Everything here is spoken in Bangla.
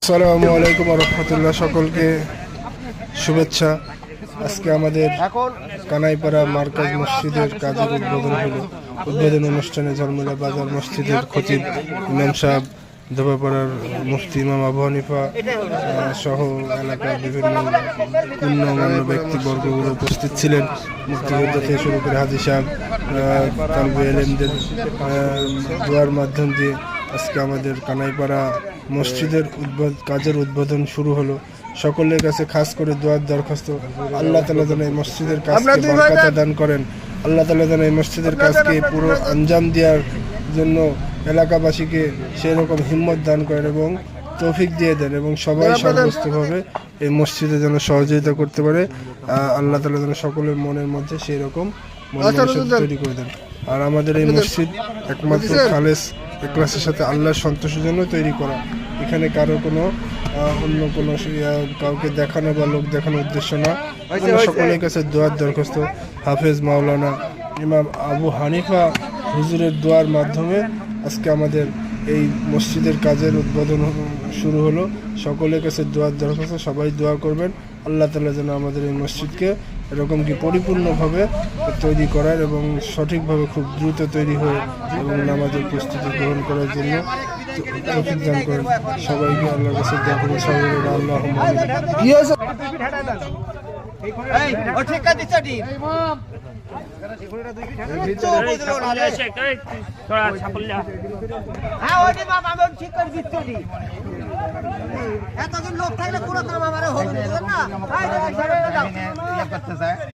আসসালামু আলাইকুম ওয়া রাহমাতুল্লাহ। সকলকে শুভেচ্ছা। আজকে আমাদের কানাইপাড়া মার্কাজ মসজিদের কাজের উদ্বোধন হলো। উদ্বোধন অনুষ্ঠানে ঝালমুড়া বাজার মসজিদের খতিব ইমাম সাহেব, ধোবাপাড়ার মুফতি ইমাম আবু হানিফা সহ এলাকার বিভিন্ন গণ্যমান্য ব্যক্তিবর্গগুলো উপস্থিত ছিলেন। মুক্তিযোদ্ধা থেকে শুরু করে হাজী সাহেব, তালবে এলেমদের দোয়ার মাধ্যম দিয়ে আজকে আমাদের কানাইপাড়া মসজিদের কাজের উদ্বোধন শুরু হলো। সকলের কাছে খাস করে দোয়ার দরখাস্ত, আল্লাহ তাআলা যেন এই মসজিদের কাজকে বরকত দান করেন। আল্লাহ তাআলা যেন এই মসজিদের কাজকে পুরো আঞ্জাম দেওয়ার জন্য এলাকাবাসীকে সেই রকম হিম্মত দান করেন এবং তৌফিক দিয়ে দেন এবং সবাই সর্বস্তভাবে এই মসজিদে যেন সহযোগিতা করতে পারে। আল্লাহ তাআলা যেন সকলের মনের মধ্যে সেই রকম তৈরি করে দেন। আর আমাদের এই মসজিদ একমাত্র খালেস ইখলাসের সাথে আল্লাহর সন্তোষের জন্য তৈরি করা। এখানে কারো কোনো অন্য কোনো কাউকে দেখানো বা লোক দেখানোর উদ্দেশ্য না। সকলের কাছে দোয়ার দরখাস্ত, হাফেজ মাওলানা ইমাম আবু হানিফা হুজুরের দোয়ার মাধ্যমে আজকে আমাদের এই মসজিদের কাজের উদ্বোধন শুরু হলো। সকলের কাছে দোয়ার দরখাস্ত, সবাই দোয়া করবেন আল্লাহ তাআলা যেন আমাদের এই মসজিদকে এরকম কি পরিপূর্ণভাবে তৈরি করার এবং সঠিকভাবে খুব দ্রুত তৈরি হয়ে এবং নামাজের প্রস্তুতি গ্রহণ করার জন্য তৌফিক দান করেন। সবাইকে আল্লাহর কাছে দোয়া করুন। সবাই আল্লাহুম্মা এতদিন লোক থাকলে পুরো কাম আমার হলো না।